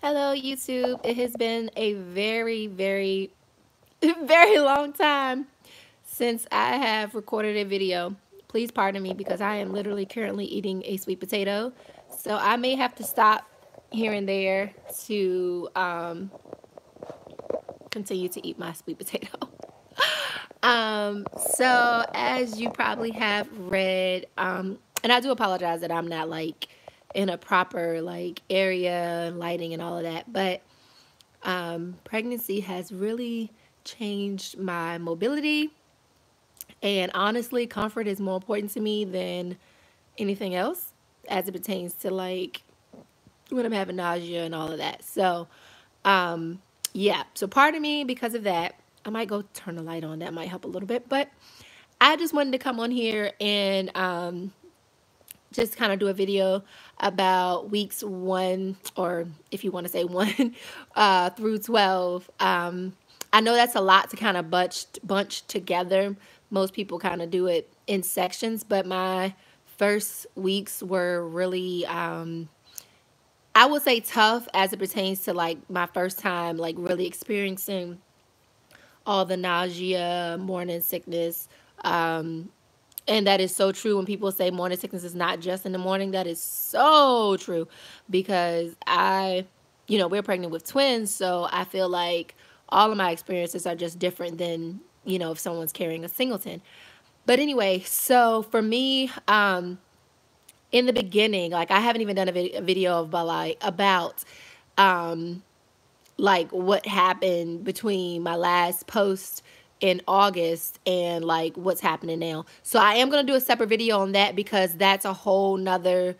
Hello, YouTube. It has been a very long time since I have recorded a video. Please pardon me because I am literally currently eating a sweet potato. So I may have to stop here and there to continue to eat my sweet potato. So as you probably have read, and I do apologize that I'm not like in a proper like area and lighting and all of that, but pregnancy has really changed my mobility. And honestly, comfort is more important to me than anything else as it pertains to like when I'm having nausea and all of that. So, yeah. So, part of me, because of that, I might go turn the light on. That might help a little bit. But I just wanted to come on here and just kind of do a video about weeks 1, or if you want to say 1 through 12. I know that's a lot to kind of bunch together. Most people kind of do it in sections, but my first weeks were really, I would say, tough as it pertains to like my first time, like really experiencing all the nausea, morning sickness. And that is so true when people say morning sickness is not just in the morning. That is so true because we're pregnant with twins. So I feel like all of my experiences are just different than, if someone's carrying a singleton. But anyway, so for me, in the beginning, like I haven't even done a video about like what happened between my last post in August and like what's happening now. So I am going to do a separate video on that because that's a whole nother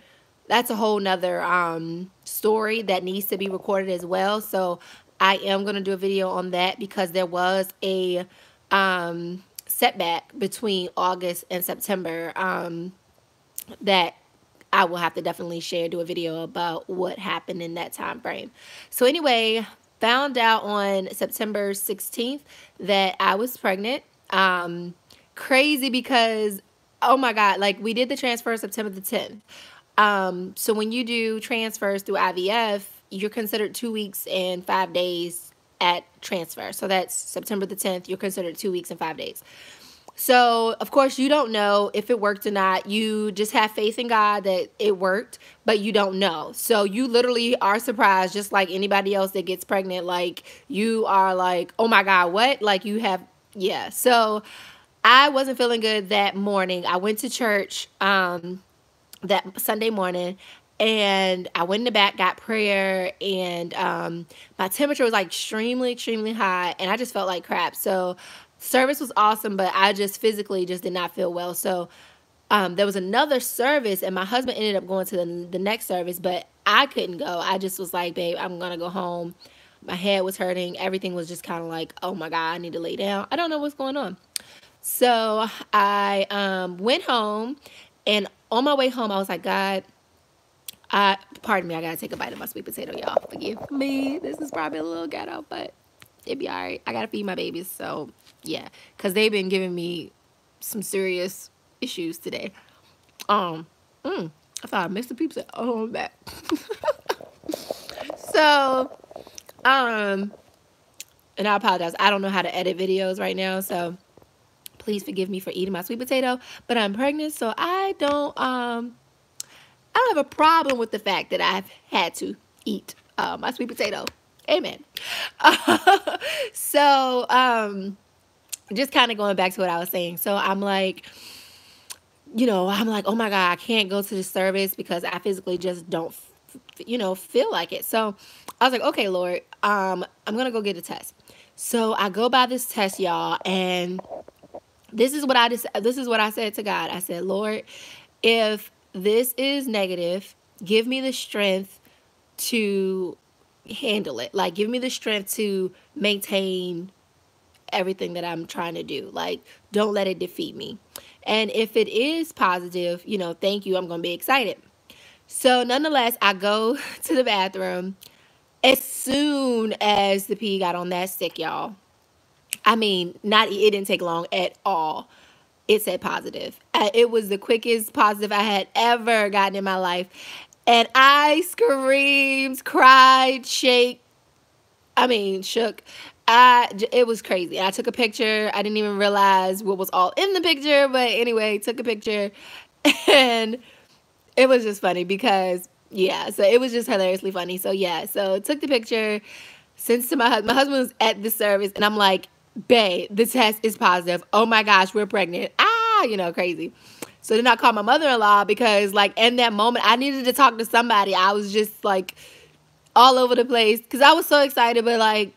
story that needs to be recorded as well. So I am going to do a video on that because there was a setback between August and September that I will have to definitely do a video about what happened in that time frame. So anyway, found out on September 16th that I was pregnant. Crazy because, oh my God, like we did the transfer September the 10th. So when you do transfers through IVF, you're considered 2 weeks and 5 days at transfer. So that's September the 10th. You're considered 2 weeks and 5 days. So, of course, you don't know if it worked or not. You just have faith in God that it worked, but you don't know. So, you literally are surprised, just like anybody else that gets pregnant. Like, you are like, oh my God, what? Like, yeah. So, I wasn't feeling good that morning. I went to church that Sunday morning. And I went in the back, got prayer, and my temperature was like extremely high, and I just felt like crap. So service was awesome, but I just physically just did not feel well. So there was another service, and my husband ended up going to the next service, but I couldn't go. I just was like, babe, I'm going to go home. My head was hurting. Everything was just kind of like, oh my God, I need to lay down. I don't know what's going on. So I went home, and on my way home, I was like, God, pardon me, I gotta take a bite of my sweet potato, y'all. Forgive me. This is probably a little ghetto, but it'd be all right. I gotta feed my babies, so yeah, because they've been giving me some serious issues today. I thought I missed the pizza. Oh, I'm back. So, and I apologize. I don't know how to edit videos right now, so please forgive me for eating my sweet potato. But I'm pregnant, so I don't have a problem with the fact that I've had to eat my sweet potato. Amen. So, just kind of going back to what I was saying. So I'm like, oh my God, I can't go to the service because I physically just don't, feel like it. So I was like, okay, Lord, I'm going to go get a test. So I go by this test, y'all, and this is what I said to God. I said, Lord, if this is negative, give me the strength to handle it. Like, give me the strength to maintain everything that I'm trying to do. Like, don't let it defeat me. And if it is positive, thank you. I'm going to be excited. So nonetheless, I go to the bathroom. As soon as the pee got on that stick, y'all, I mean, it didn't take long at all. It said positive. It was the quickest positive I had ever gotten in my life. And I screamed, cried, shook. It was crazy. I took a picture. I didn't even realize what was all in the picture, but anyway, took a picture, and it was just funny because yeah. So it was just hilariously funny. So yeah. So took the picture, sent to my husband. My husband was at the service, and I'm like, "Babe, the test is positive. Oh my gosh, we're pregnant." Crazy. So then I called my mother-in-law because like in that moment I needed to talk to somebody. I was just like all over the place because I was so excited, but like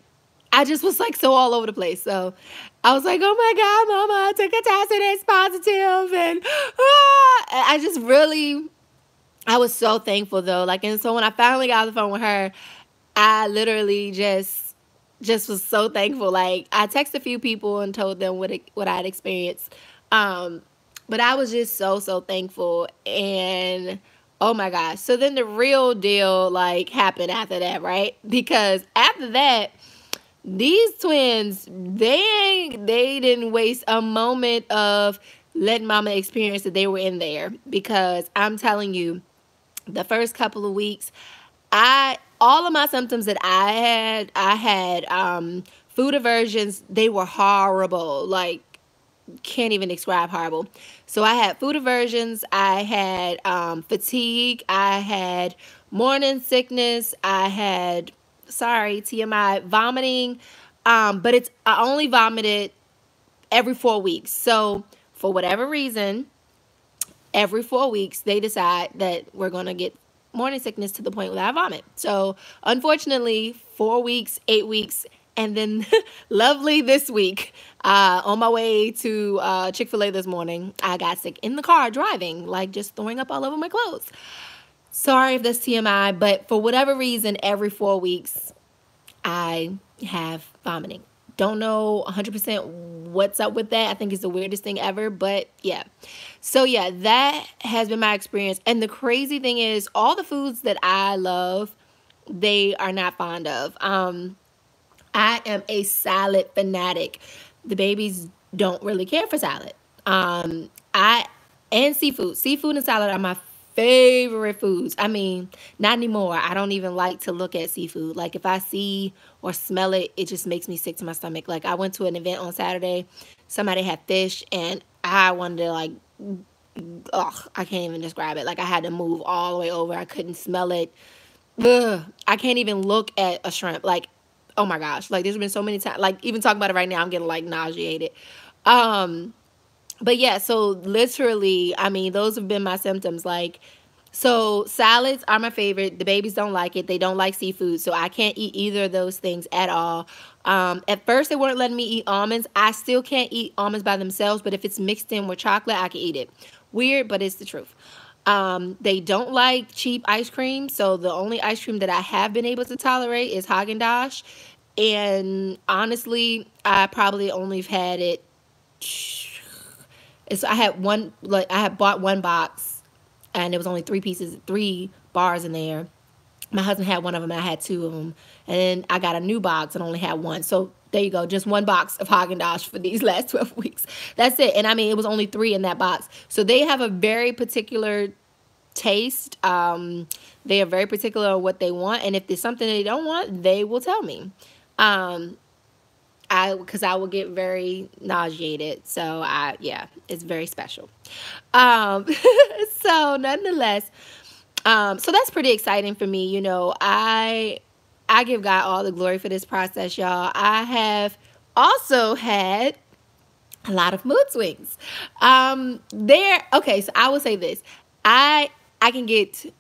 I just was like so all over the place. So I was like, "Oh my God, Mama, I took a test and it's positive," and I just really, I was so thankful though. Like, and so when I finally got on the phone with her, I literally just was so thankful. Like, I texted a few people and told them what I had experienced. Um, but I was just so thankful. And oh my gosh. So then the real deal like happened after that, right? Because after that, these twins, they didn't waste a moment of letting mama experience that they were in there. Because I'm telling you, the first couple of weeks, all of my symptoms that I had food aversions. They were horrible. Like, can't even describe horrible. So I had food aversions, I had fatigue, I had morning sickness, I had, sorry, TMI, vomiting. But I only vomited every 4 weeks. So for whatever reason, every 4 weeks they decide that we're gonna get morning sickness to the point where I vomit. So unfortunately, 4 weeks, 8 weeks, and then lovely this week, on my way to Chick-fil-A this morning, I got sick in the car driving, like just throwing up all over my clothes. Sorry if that's TMI, but for whatever reason, every 4 weeks, I have vomiting. Don't know 100% what's up with that. I think it's the weirdest thing ever, but yeah. So yeah, that has been my experience. And the crazy thing is, all the foods that I love, they are not fond of. I am a salad fanatic. The babies don't really care for salad. I and seafood. Seafood and salad are my favorite foods. I mean, not anymore. I don't even like to look at seafood. Like, if I see or smell it, it just makes me sick to my stomach. Like, I went to an event on Saturday. Somebody had fish, and I wanted to like, ugh, I can't even describe it. Like, I had to move all the way over. I couldn't smell it. Ugh, I can't even look at a shrimp. Like, oh my gosh. Like, there's been so many times. Like, even talking about it right now, I'm getting like nauseated. But yeah, so literally, I mean, those have been my symptoms. Like, so salads are my favorite. The babies don't like it. They don't like seafood, so I can't eat either of those things at all. At first, they weren't letting me eat almonds. I still can't eat almonds by themselves, but if it's mixed in with chocolate, I can eat it. Weird, but it's the truth. They don't like cheap ice cream, so the only ice cream that I have been able to tolerate is Haagen-Dazs. And honestly, I probably only have had it. I had bought one box, and there was only 3 bars in there. My husband had one of them, and I had 2 of them. And then I got a new box and only had one. So there you go, just one box of Haagen-Dazs for these last 12 weeks. That's it. And I mean, it was only 3 in that box. So they have a very particular taste. They are very particular on what they want. And if there's something they don't want, they will tell me. Because I will get very nauseated. So yeah, it's very special. So nonetheless, so that's pretty exciting for me. You know, I give God all the glory for this process, y'all. I have also had a lot of mood swings. Okay, so I will say this. I can get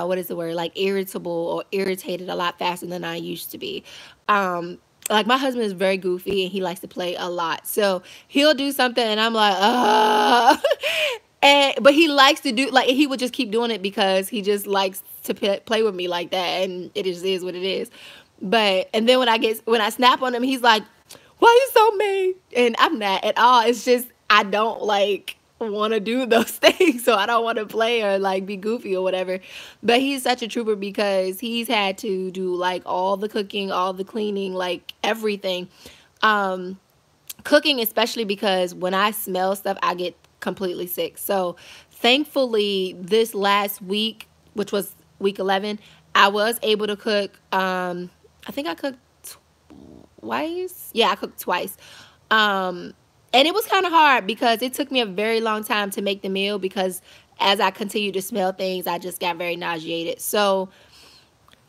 what is the word? Like, irritable or irritated a lot faster than I used to be. Like, my husband is very goofy and he likes to play a lot. So he'll do something and I'm like, but he likes to do, like, he would just keep doing it because he just likes to play with me like that, and it just is what it is. And then when I snap on him, he's like, "Why are you so mean?" And I'm not at all. It's just I don't like want to do those things, so I don't want to play or like be goofy or whatever. But he's such a trooper because he's had to do like all the cooking, all the cleaning, like everything. Cooking especially, because when I smell stuff, I get completely sick. So thankfully this last week, which was week 11, I was able to cook. I think I cooked twice. Yeah, I cooked twice. Um, and it was kind of hard because it took me a very long time to make the meal because as I continued to smell things, I just got very nauseated. So,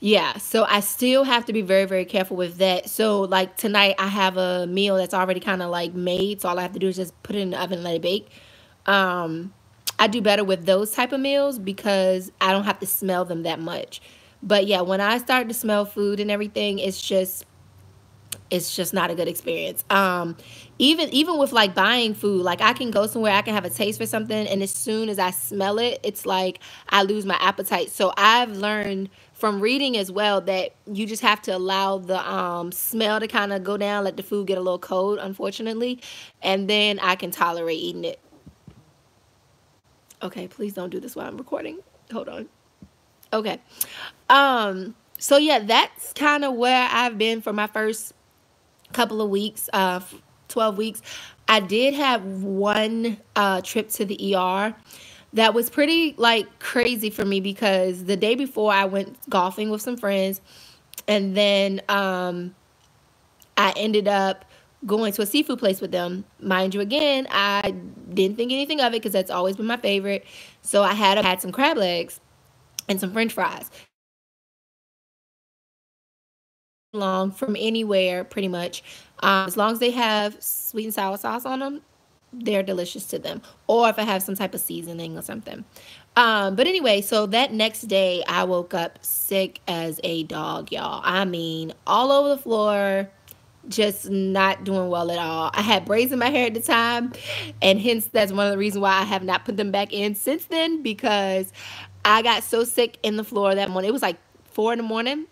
yeah, so I still have to be very, very careful with that. So, like tonight, I have a meal that's already kind of like made. So, all I have to do is just put it in the oven and let it bake. Um, I do better with those type of meals because I don't have to smell them that much. But yeah, when I start to smell food and everything, it's just not a good experience. Even with like buying food, like I can go somewhere, I can have a taste for something, and as soon as I smell it, it's like I lose my appetite. So I've learned from reading as well that you just have to allow the smell to kind of go down, let the food get a little cold, unfortunately, and then I can tolerate eating it. Okay, please don't do this while I'm recording. Hold on. Okay. So yeah, that's kind of where I've been for my first couple of weeks, 12 weeks. I did have one trip to the ER that was pretty like crazy for me because the day before I went golfing with some friends, and then I ended up going to a seafood place with them. Mind you, again, I didn't think anything of it because that's always been my favorite. So I had some crab legs and some French fries. Long from anywhere, pretty much. As long as they have sweet and sour sauce on them, they're delicious to them. Or if I have some type of seasoning or something. But anyway, so that next day I woke up sick as a dog, y'all. I mean, all over the floor, just not doing well at all. I had braids in my hair at the time, and hence that's one of the reasons why I have not put them back in since then, because I got so sick in the floor that morning. It was like 4 in the morning,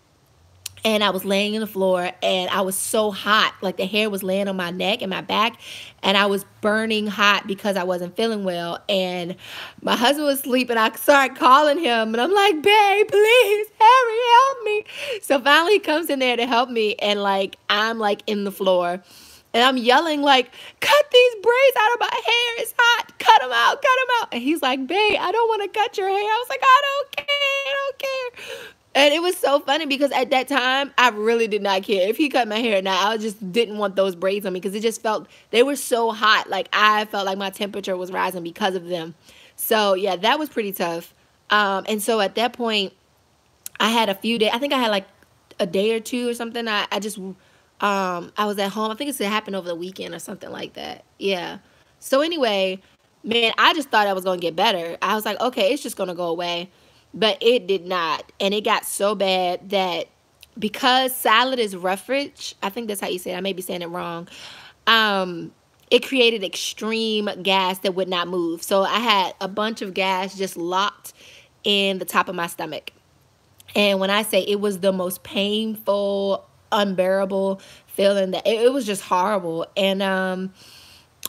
and I was laying in the floor and I was so hot. Like the hair was laying on my neck and my back, and I was burning hot because I wasn't feeling well. And my husband was asleep, and I started calling him, and I'm like, babe, please hurry, help me. So finally he comes in there to help me, and like I'm like in the floor. And I'm yelling like, cut these braids out of my hair. It's hot. Cut them out. Cut them out. And he's like, babe, I don't want to cut your hair. I was like, I don't care. I don't care. And it was so funny because at that time, I really did not care. If he cut my hair now, I just didn't want those braids on me because it just felt, they were so hot. Like I felt like my temperature was rising because of them. So yeah, that was pretty tough. And so at that point, I had a few days, I think I had like a day or two or something. I was at home. I think it happened over the weekend or something like that. Yeah. So anyway, man, I just thought I was going to get better. I was like, okay, it's just going to go away. But it did not. And it got so bad that because salad is roughage, I think that's how you say it. I may be saying it wrong. It created extreme gas that would not move. So I had a bunch of gas just locked in the top of my stomach. And when I say it was the most painful, unbearable feeling, that it was just horrible. And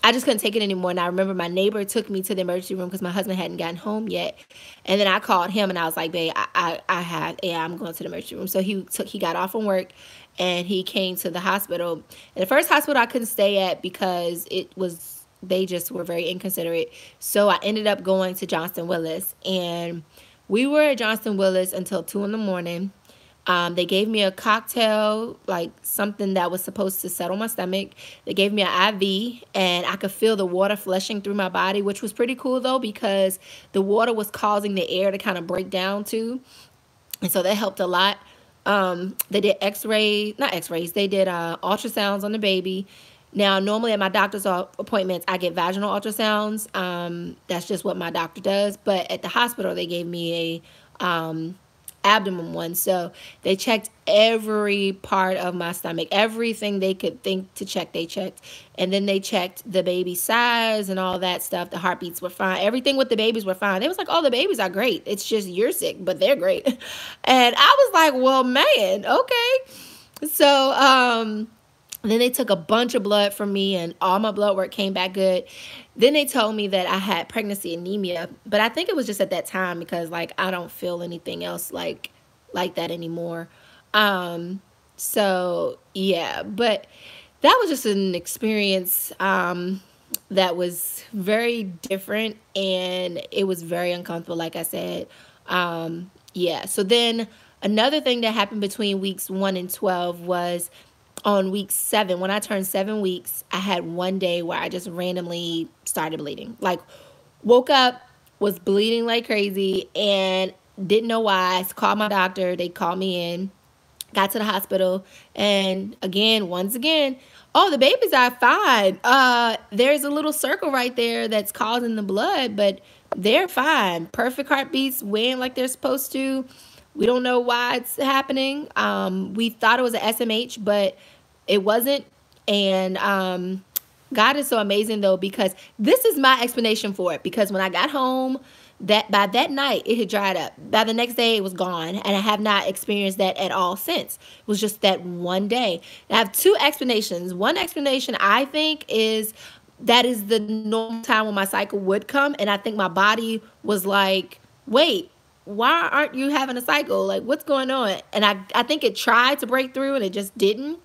I just couldn't take it anymore. And I remember my neighbor took me to the emergency room because my husband hadn't gotten home yet. And then I called him and I was like, babe, I'm going to the emergency room. So he got off from work and he came to the hospital. And the first hospital I couldn't stay at because they just were very inconsiderate. So I ended up going to Johnston Willis, and we were at Johnston Willis until 2 in the morning. They gave me a cocktail, like something that was supposed to settle my stomach. They gave me an IV, and I could feel the water flushing through my body, which was pretty cool, though, because the water was causing the air to kind of break down, too. And so that helped a lot. They did they did ultrasounds on the baby. Now, normally at my doctor's appointments, I get vaginal ultrasounds. That's just what my doctor does. But at the hospital, they gave me a abdomen one. So they checked every part of my stomach. Everything they could think to check, they checked. And then they checked the baby size and all that stuff. The heartbeats were fine. Everything with the babies were fine. They was like, oh, the babies are great. It's just you're sick, but they're great. And I was like, well, man, okay. So, then they took a bunch of blood from me, and all my blood work came back good. Then they told me that I had pregnancy anemia, but I think it was just at that time because, like, I don't feel anything else like that anymore. So yeah, but that was just an experience that was very different, and it was very uncomfortable, like I said. Yeah. So then another thing that happened between weeks 1 and 12 was on week 7. When I turned 7 weeks, I had one day where I just randomly started bleeding. Like, woke up, was bleeding like crazy, and didn't know why. I called my doctor. They called me in, got to the hospital, and again, once again, oh, the babies are fine. There's a little circle right there that's causing the blood, but they're fine. Perfect heartbeats, weighing like they're supposed to. We don't know why it's happening. We thought it was a SMH, but it wasn't. And God is so amazing though, because this is my explanation for it. Because when I got home, that by that night it had dried up. By the next day it was gone, and I have not experienced that at all since. It was just that one day. I have two explanations. One explanation I think is that is the normal time when my cycle would come, and I think my body was like, wait, why aren't you having a cycle? Like, what's going on? And I think it tried to break through and it just didn't.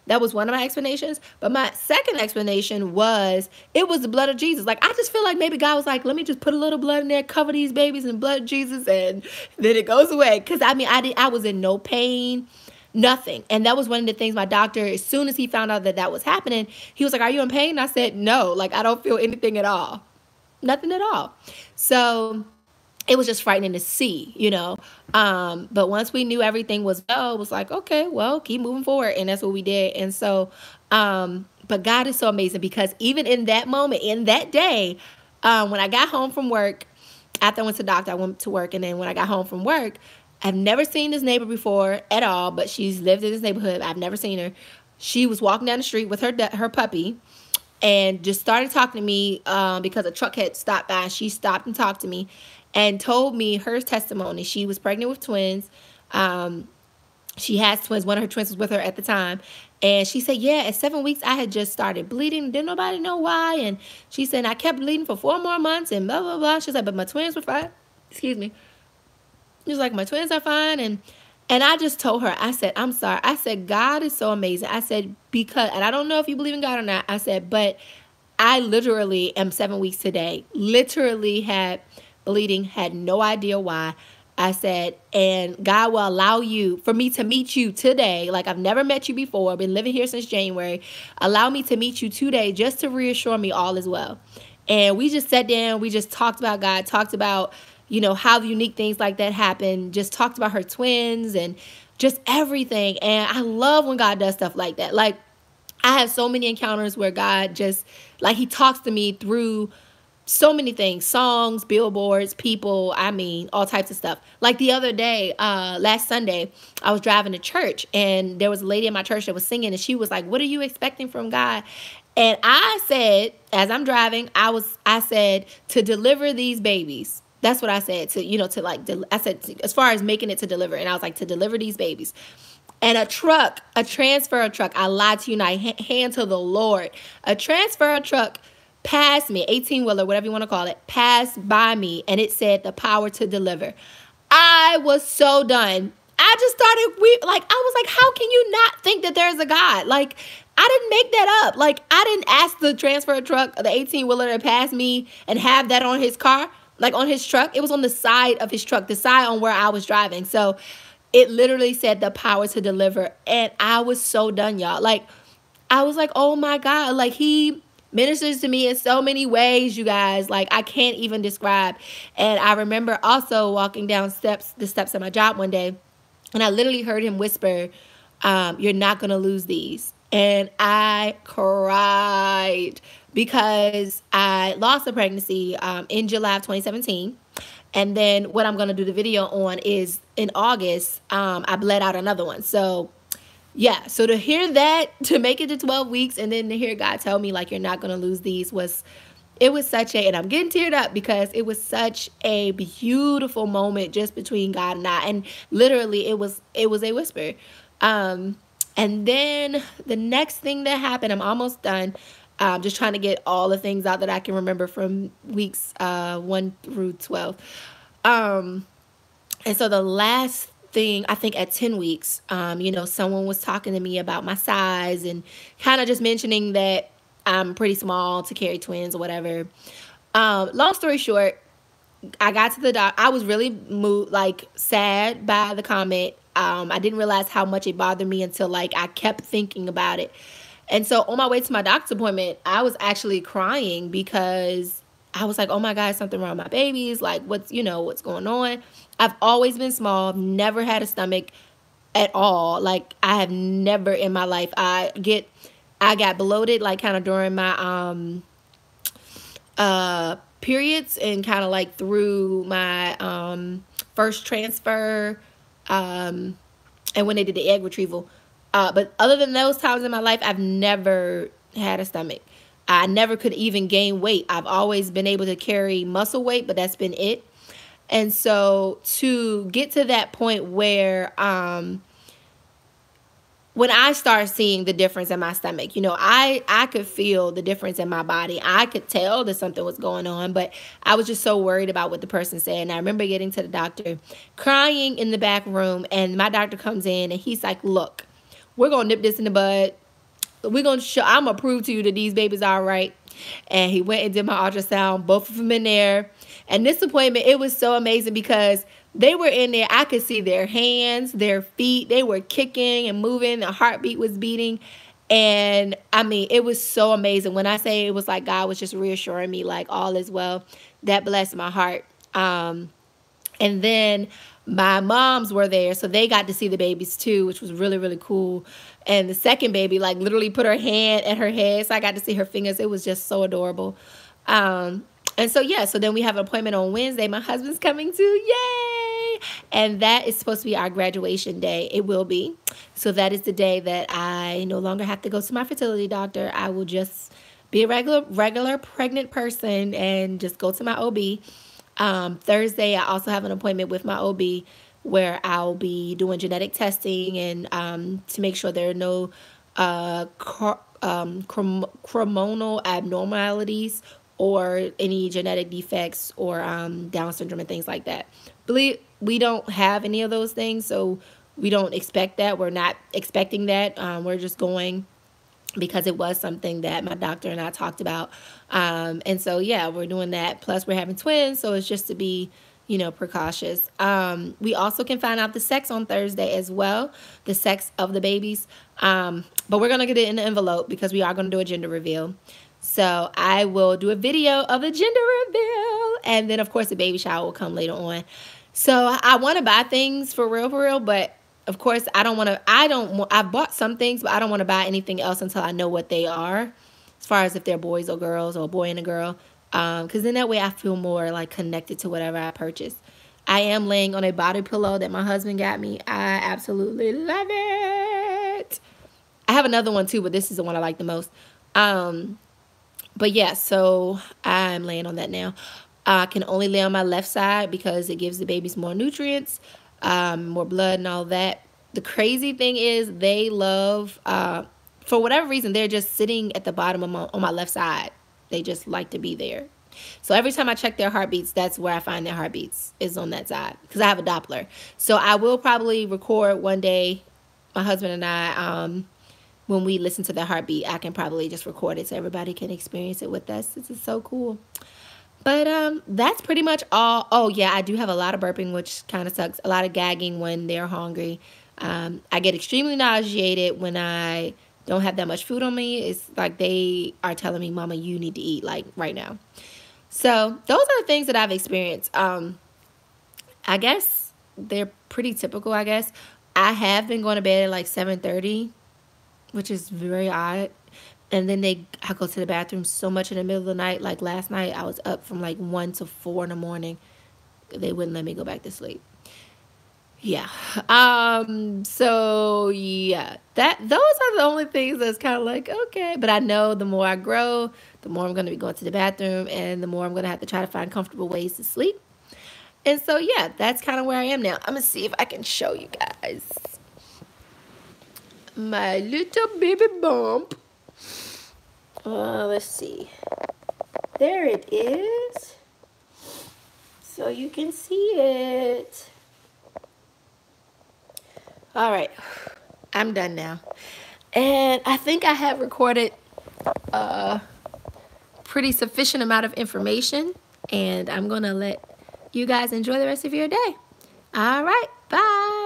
That was one of my explanations. But my second explanation was it was the blood of Jesus. Like, I just feel like maybe God was like, let me just put a little blood in there, cover these babies in blood of Jesus, and then it goes away. Because, I mean, I was in no pain, nothing. And that was one of the things my doctor, as soon as he found out that that was happening, he was like, are you in pain? And I said, no. Like, I don't feel anything at all. Nothing at all. So it was just frightening to see, you know. But once we knew everything was well, it was like, okay, well, keep moving forward. And that's what we did. And so, but God is so amazing, because even in that moment, in that day, when I got home from work, after I went to the doctor, I went to work. And then when I got home from work, I've never seen this neighbor before at all, but she's lived in this neighborhood. I've never seen her. She was walking down the street with her puppy, and just started talking to me because a truck had stopped by. She stopped and talked to me and told me her testimony. She was pregnant with twins. She has twins. One of her twins was with her at the time. And she said, yeah, at 7 weeks, I had just started bleeding. Didn't nobody know why. And she said, I kept bleeding for 4 more months and blah, blah, blah. She said, but my twins were fine. Excuse me. She was like, my twins are fine. And I just told her, I said, I'm sorry. I said, God is so amazing. I said, because, and I don't know if you believe in God or not. I said, but I literally am 7 weeks today. Literally had bleeding, had no idea why. I said, and God will allow you, for me to meet you today. Like, I've never met you before. I've been living here since January. Allow me to meet you today just to reassure me all is well. And we just sat down. We just talked about God, talked about, you know, how unique things like that happen. Just talked about her twins and just everything. And I love when God does stuff like that. Like, I have so many encounters where God just, like, he talks to me through so many things, songs, billboards, people, I mean, all types of stuff. Like the other day, last Sunday, I was driving to church, and there was a lady in my church that was singing, and she was like, what are you expecting from God? And I said, as I'm driving, I said, to deliver these babies. That's what I said, to, you know, to like, I said, as far as making it to deliver. And I was like, to deliver these babies. And a transfer truck, I lied to you not, hand to the Lord. A transfer truck passed me, 18-wheeler, whatever you want to call it, passed by me, and it said the power to deliver. I was so done. I just started like, I was like, how can you not think that there's a God? Like, I didn't make that up. Like, I didn't ask the transfer truck, the 18-wheeler to pass me and have that on his car, like on his truck. It was on the side of his truck, the side on where I was driving. So it literally said the power to deliver. And I was so done, y'all. Like, I was like, oh my God, like, he ministers to me in so many ways, you guys. Like, I can't even describe. And I remember also walking down the steps of my job one day, and I literally heard him whisper, you're not going to lose these. And I cried because I lost a pregnancy in July of 2017. And then what I'm going to do the video on is in August, I bled out another one. So yeah, so to hear that, to make it to 12 weeks, and then to hear God tell me, like, you're not going to lose these, it was such a, and I'm getting teared up because it was such a beautiful moment just between God and I. And literally, it was a whisper. And then the next thing that happened, I'm almost done. Just trying to get all the things out that I can remember from weeks 1 through 12. And so the last thing, I think at 10 weeks, you know, someone was talking to me about my size and kind of just mentioning that I'm pretty small to carry twins or whatever. Long story short, I got to the doc. I was really moved, like sad by the comment. I didn't realize how much it bothered me until like I kept thinking about it. And so on my way to my doctor's appointment, I was actually crying because I was like, oh my God, something wrong with my babies. Like, what's going on? I've always been small. I've never had a stomach at all. Like, I have never in my life. I got bloated like kind of during my periods and kind of like through my first transfer and when they did the egg retrieval. But other than those times in my life, I've never had a stomach. I never could even gain weight. I've always been able to carry muscle weight, but that's been it. And so to get to that point where when I started seeing the difference in my stomach, I could feel the difference in my body. I could tell that something was going on, but I was just so worried about what the person said. And I remember getting to the doctor, crying in the back room, and my doctor comes in and he's like, look, we're going to nip this in the bud. I'm going to prove to you that these babies are all right. And he went and did my ultrasound, both of them in there. And this appointment, it was so amazing because they were in there. I could see their hands, their feet. They were kicking and moving. The heartbeat was beating. And I mean, it was so amazing. When I say it was like God was just reassuring me, like all is well, that blessed my heart. And then my moms were there, so they got to see the babies too, which was really, really cool. And the second baby, like, literally put her hand at her head, so I got to see her fingers. It was just so adorable. And so, yeah, so then we have an appointment on Wednesday. My husband's coming too. Yay! And that is supposed to be our graduation day. It will be. So that is the day that I no longer have to go to my fertility doctor. I will just be a regular pregnant person and just go to my OB. Thursday, I also have an appointment with my OB where I'll be doing genetic testing and to make sure there are no chromosomal abnormalities or any genetic defects or Down syndrome and things like that. Believe we don't have any of those things, so we don't expect that. We're not expecting that. We're just going because it was something that my doctor and I talked about. And so, yeah, we're doing that. Plus, we're having twins, so it's just to be, precautious. We also can find out the sex on Thursday as well, the sex of the babies. But we're going to get it in the envelope because we are going to do a gender reveal. So I will do a video of the gender reveal. And then, of course, the baby shower will come later on. So I want to buy things for real, but of course, I've bought some things, but I don't want to buy anything else until I know what they are, as far as if they're boys or girls or a boy and a girl. Because then that way I feel more like connected to whatever I purchase. I am laying on a body pillow that my husband got me. I absolutely love it. I have another one too, but this is the one I like the most. But yeah, so I'm laying on that now. I can only lay on my left side because it gives the babies more nutrients. More blood and all that. The crazy thing is they love, for whatever reason, they're just sitting at the bottom of on my left side. They just like to be there. So every time I check their heartbeats, that's where I find their heartbeats, is on that side, because I have a Doppler. So I will probably record one day, my husband and I, when we listen to their heartbeat, I can probably just record it so everybody can experience it with us. This is so cool. But that's pretty much all. Oh, yeah, I do have a lot of burping, which kind of sucks. A lot of gagging when they're hungry. I get extremely nauseated when I don't have that much food on me. It's like they are telling me, Mama, you need to eat, like, right now. So those are the things that I've experienced. I guess they're pretty typical, I guess. I have been going to bed at like 7:30, which is very odd. And then I go to the bathroom so much in the middle of the night. Like last night, I was up from like 1 to 4 in the morning. They wouldn't let me go back to sleep. Yeah. So yeah, those are the only things that's kind of like, okay. But I know the more I grow, the more I'm going to be going to the bathroom, and the more I'm going to have to try to find comfortable ways to sleep. And so yeah, that's kind of where I am now. I'm going to see if I can show you guys my little baby bump. Let's see. There it is. So you can see it. All right. I'm done now. And I think I have recorded a pretty sufficient amount of information. And I'm going to let you guys enjoy the rest of your day. All right. Bye.